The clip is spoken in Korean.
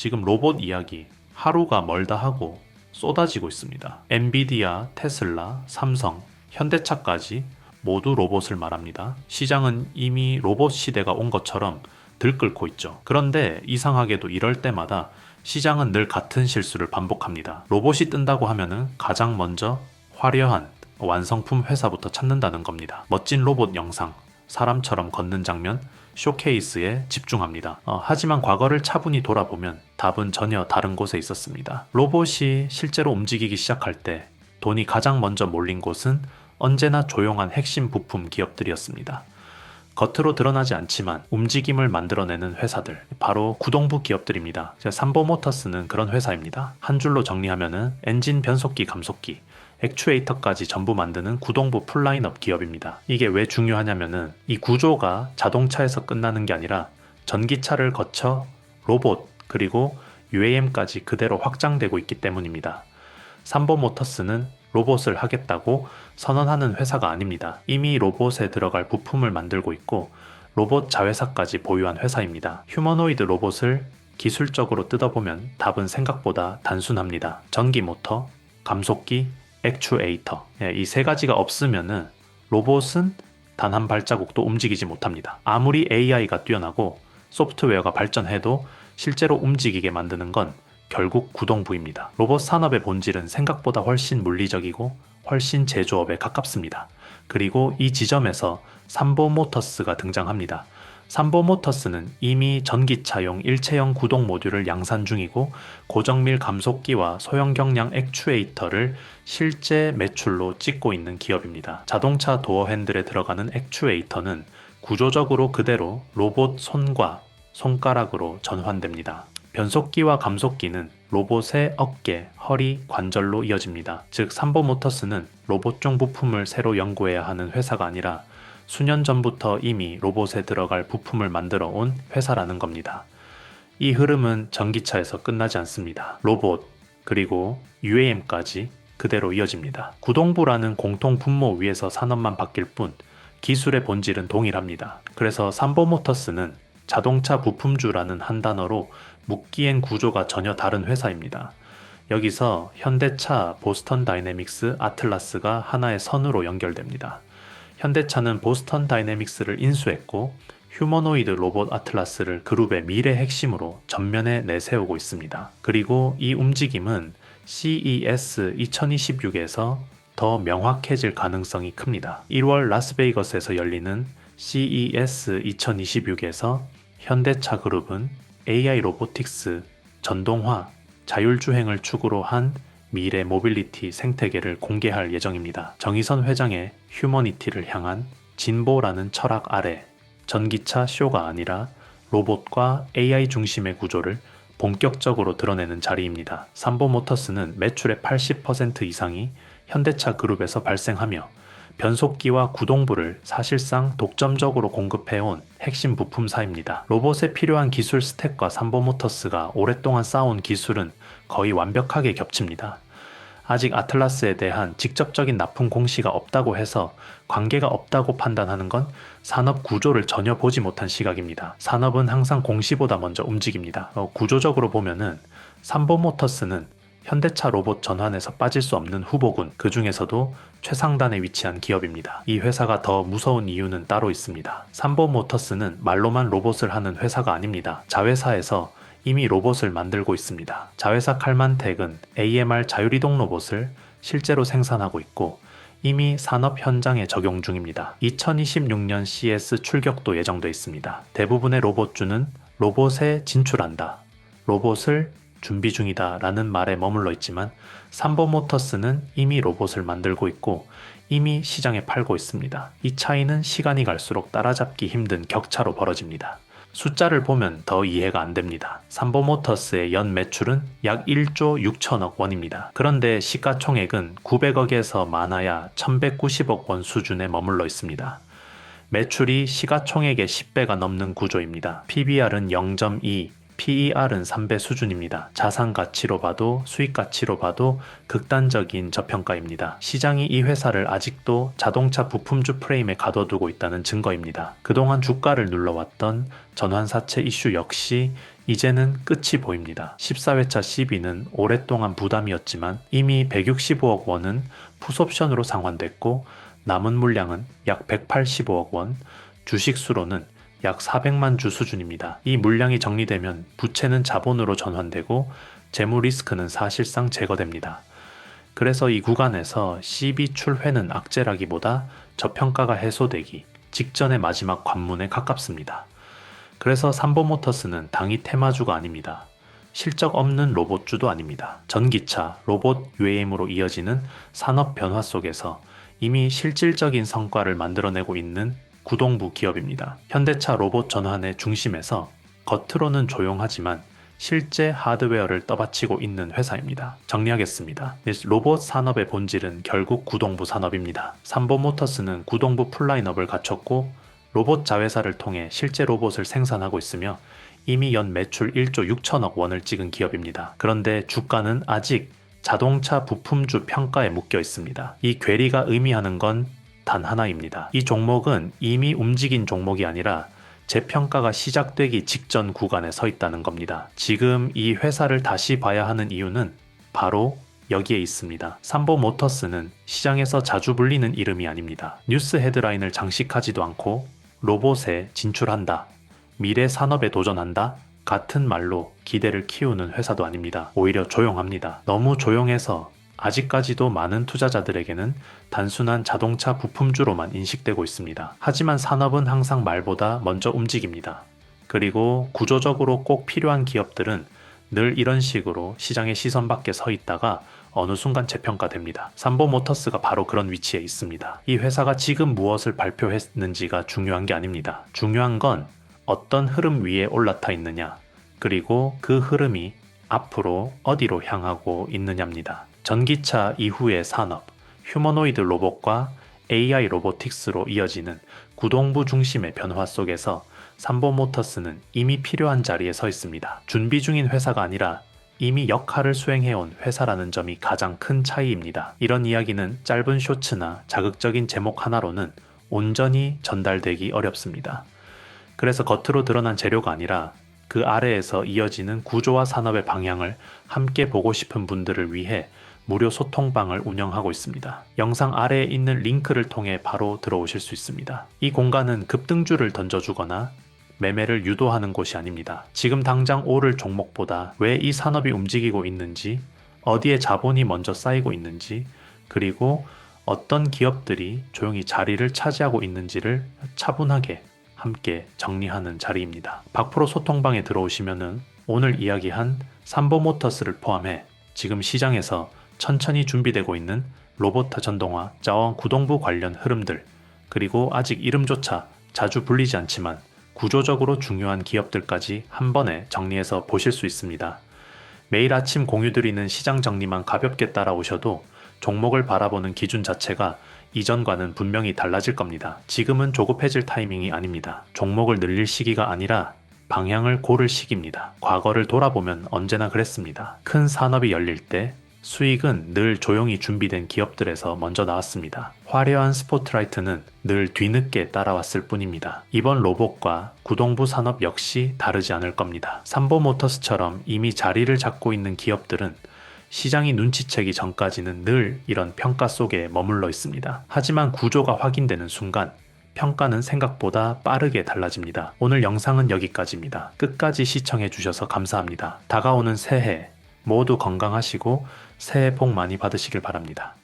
지금 로봇 이야기 하루가 멀다 하고 쏟아지고 있습니다. 엔비디아, 테슬라, 삼성, 현대차까지 모두 로봇을 말합니다. 시장은 이미 로봇 시대가 온 것처럼 들끓고 있죠. 그런데 이상하게도 이럴 때마다 시장은 늘 같은 실수를 반복합니다. 로봇이 뜬다고 하면은 가장 먼저 화려한 완성품 회사부터 찾는다는 겁니다. 멋진 로봇 영상, 사람처럼 걷는 장면, 쇼케이스에 집중합니다. 하지만 과거를 차분히 돌아보면 답은 전혀 다른 곳에 있었습니다. 로봇이 실제로 움직이기 시작할 때 돈이 가장 먼저 몰린 곳은 언제나 조용한 핵심 부품 기업들이었습니다. 겉으로 드러나지 않지만 움직임을 만들어내는 회사들, 바로 구동부 기업들입니다. 삼보모터스는 그런 회사입니다. 한 줄로 정리하면은 엔진, 변속기, 감속기, 액추에이터까지 전부 만드는 구동부 풀라인업 기업입니다. 이게 왜 중요하냐면은 이 구조가 자동차에서 끝나는 게 아니라 전기차를 거쳐 로봇 그리고 UAM까지 그대로 확장되고 있기 때문입니다. 삼보모터스는 로봇을 하겠다고 선언하는 회사가 아닙니다. 이미 로봇에 들어갈 부품을 만들고 있고 로봇 자회사까지 보유한 회사입니다. 휴머노이드 로봇을 기술적으로 뜯어보면 답은 생각보다 단순합니다. 전기 모터, 감속기, 액추에이터, 이 세 가지가 없으면은 로봇은 단 한 발자국도 움직이지 못합니다. 아무리 AI가 뛰어나고 소프트웨어가 발전해도 실제로 움직이게 만드는 건 결국 구동부입니다. 로봇 산업의 본질은 생각보다 훨씬 물리적이고 훨씬 제조업에 가깝습니다. 그리고 이 지점에서 삼보모터스가 등장합니다. 삼보모터스는 이미 전기차용 일체형 구동 모듈을 양산 중이고 고정밀 감속기와 소형 경량 액추에이터를 실제 매출로 찍고 있는 기업입니다. 자동차 도어 핸들에 들어가는 액추에이터는 구조적으로 그대로 로봇 손과 손가락으로 전환됩니다. 변속기와 감속기는 로봇의 어깨, 허리, 관절로 이어집니다. 즉 삼보모터스는 로봇종 부품을 새로 연구해야 하는 회사가 아니라 수년 전부터 이미 로봇에 들어갈 부품을 만들어 온 회사라는 겁니다. 이 흐름은 전기차에서 끝나지 않습니다. 로봇, 그리고 UAM까지 그대로 이어집니다. 구동부라는 공통 분모 위에서 산업만 바뀔 뿐 기술의 본질은 동일합니다. 그래서 삼보모터스는 자동차 부품주라는 한 단어로 묶기엔 구조가 전혀 다른 회사입니다. 여기서 현대차, 보스턴 다이내믹스, 아틀라스가 하나의 선으로 연결됩니다. 현대차는 보스턴 다이내믹스를 인수했고 휴머노이드 로봇 아틀라스를 그룹의 미래 핵심으로 전면에 내세우고 있습니다. 그리고 이 움직임은 CES 2026에서 더 명확해질 가능성이 큽니다. 1월 라스베이거스에서 열리는 CES 2026에서 현대차 그룹은 AI 로보틱스, 전동화, 자율주행을 축으로 한 미래 모빌리티 생태계를 공개할 예정입니다. 정의선 회장의 휴머니티를 향한 진보라는 철학 아래 전기차 쇼가 아니라 로봇과 AI 중심의 구조를 본격적으로 드러내는 자리입니다. 삼보모터스는 매출의 80% 이상이 현대차 그룹에서 발생하며 변속기와 구동부를 사실상 독점적으로 공급해온 핵심 부품사입니다. 로봇에 필요한 기술 스택과 삼보모터스가 오랫동안 쌓아온 기술은 거의 완벽하게 겹칩니다. 아직 아틀라스에 대한 직접적인 납품 공시가 없다고 해서 관계가 없다고 판단하는 건 산업 구조를 전혀 보지 못한 시각입니다. 산업은 항상 공시보다 먼저 움직입니다. 구조적으로 보면은 삼보모터스는 현대차 로봇 전환에서 빠질 수 없는 후보군, 그 중에서도 최상단에 위치한 기업입니다. 이 회사가 더 무서운 이유는 따로 있습니다. 삼보모터스는 말로만 로봇을 하는 회사가 아닙니다. 자회사에서 이미 로봇을 만들고 있습니다. 자회사 칼만텍은 AMR 자율이동 로봇을 실제로 생산하고 있고 이미 산업 현장에 적용 중입니다. 2026년 CS 출격도 예정돼 있습니다. 대부분의 로봇주는 로봇에 진출한다, 로봇을 준비 중이다 라는 말에 머물러 있지만 삼보모터스는 이미 로봇을 만들고 있고 이미 시장에 팔고 있습니다. 이 차이는 시간이 갈수록 따라잡기 힘든 격차로 벌어집니다. 숫자를 보면 더 이해가 안 됩니다. 삼보모터스의 연 매출은 약 1조 6천억 원입니다. 그런데 시가총액은 900억에서 많아야 1190억 원 수준에 머물러 있습니다. 매출이 시가총액의 10배가 넘는 구조입니다. PBR은 0.2, PER은 3배 수준입니다. 자산 가치로 봐도 수익 가치로 봐도 극단적인 저평가입니다. 시장이 이 회사를 아직도 자동차 부품주 프레임에 가둬두고 있다는 증거입니다. 그동안 주가를 눌러왔던 전환사채 이슈 역시 이제는 끝이 보입니다. 14회차 CB는 오랫동안 부담이었지만 이미 165억 원은 풋옵션으로 상환됐고 남은 물량은 약 185억 원, 주식 수로는 약 400만 주 수준입니다. 이 물량이 정리되면 부채는 자본으로 전환되고 재무 리스크는 사실상 제거됩니다. 그래서 이 구간에서 CB 출회는 악재라기보다 저평가가 해소되기 직전의 마지막 관문에 가깝습니다. 그래서 삼보모터스는 당이 테마주가 아닙니다. 실적 없는 로봇주도 아닙니다. 전기차, 로봇 UAM으로 이어지는 산업 변화 속에서 이미 실질적인 성과를 만들어내고 있는 구동부 기업입니다. 현대차 로봇 전환의 중심에서 겉으로는 조용하지만 실제 하드웨어를 떠받치고 있는 회사입니다. 정리하겠습니다. 로봇 산업의 본질은 결국 구동부 산업입니다. 삼보모터스는 구동부 풀라인업을 갖췄고 로봇 자회사를 통해 실제 로봇을 생산하고 있으며 이미 연 매출 1조 6천억 원을 찍은 기업입니다. 그런데 주가는 아직 자동차 부품주 평가에 묶여 있습니다. 이 괴리가 의미하는 건 단 하나입니다. 이 종목은 이미 움직인 종목이 아니라 재평가가 시작되기 직전 구간에 서 있다는 겁니다. 지금 이 회사를 다시 봐야 하는 이유는 바로 여기에 있습니다. 삼보모터스는 시장에서 자주 불리는 이름이 아닙니다. 뉴스 헤드라인을 장식하지도 않고 로봇에 진출한다, 미래 산업에 도전한다 같은 말로 기대를 키우는 회사도 아닙니다. 오히려 조용합니다. 너무 조용해서 아직까지도 많은 투자자들에게는 단순한 자동차 부품주로만 인식되고 있습니다. 하지만 산업은 항상 말보다 먼저 움직입니다. 그리고 구조적으로 꼭 필요한 기업들은 늘 이런 식으로 시장의 시선 밖에 서 있다가 어느 순간 재평가됩니다. 삼보모터스가 바로 그런 위치에 있습니다. 이 회사가 지금 무엇을 발표했는지가 중요한 게 아닙니다. 중요한 건 어떤 흐름 위에 올라타 있느냐, 그리고 그 흐름이 앞으로 어디로 향하고 있느냐입니다. 전기차 이후의 산업, 휴머노이드 로봇과 AI 로보틱스로 이어지는 구동부 중심의 변화 속에서 삼보모터스는 이미 필요한 자리에 서 있습니다. 준비 중인 회사가 아니라 이미 역할을 수행해온 회사라는 점이 가장 큰 차이입니다. 이런 이야기는 짧은 쇼츠나 자극적인 제목 하나로는 온전히 전달되기 어렵습니다. 그래서 겉으로 드러난 재료가 아니라 그 아래에서 이어지는 구조와 산업의 방향을 함께 보고 싶은 분들을 위해 무료 소통방을 운영하고 있습니다. 영상 아래에 있는 링크를 통해 바로 들어오실 수 있습니다. 이 공간은 급등주를 던져주거나 매매를 유도하는 곳이 아닙니다. 지금 당장 오를 종목보다 왜 이 산업이 움직이고 있는지, 어디에 자본이 먼저 쌓이고 있는지, 그리고 어떤 기업들이 조용히 자리를 차지하고 있는지를 차분하게 함께 정리하는 자리입니다. 박프로 소통방에 들어오시면은 오늘 이야기한 삼보모터스를 포함해 지금 시장에서 천천히 준비되고 있는 로봇 전동화, 자원 구동부 관련 흐름들, 그리고 아직 이름조차 자주 불리지 않지만 구조적으로 중요한 기업들까지 한 번에 정리해서 보실 수 있습니다. 매일 아침 공유드리는 시장 정리만 가볍게 따라오셔도 종목을 바라보는 기준 자체가 이전과는 분명히 달라질 겁니다. 지금은 조급해질 타이밍이 아닙니다. 종목을 늘릴 시기가 아니라 방향을 고를 시기입니다. 과거를 돌아보면 언제나 그랬습니다. 큰 산업이 열릴 때 수익은 늘 조용히 준비된 기업들에서 먼저 나왔습니다. 화려한 스포트라이트는 늘 뒤늦게 따라왔을 뿐입니다. 이번 로봇과 구동부 산업 역시 다르지 않을 겁니다. 삼보모터스처럼 이미 자리를 잡고 있는 기업들은 시장이 눈치채기 전까지는 늘 이런 평가 속에 머물러 있습니다. 하지만 구조가 확인되는 순간 평가는 생각보다 빠르게 달라집니다. 오늘 영상은 여기까지입니다. 끝까지 시청해 주셔서 감사합니다. 다가오는 새해 모두 건강하시고 새해 복 많이 받으시길 바랍니다.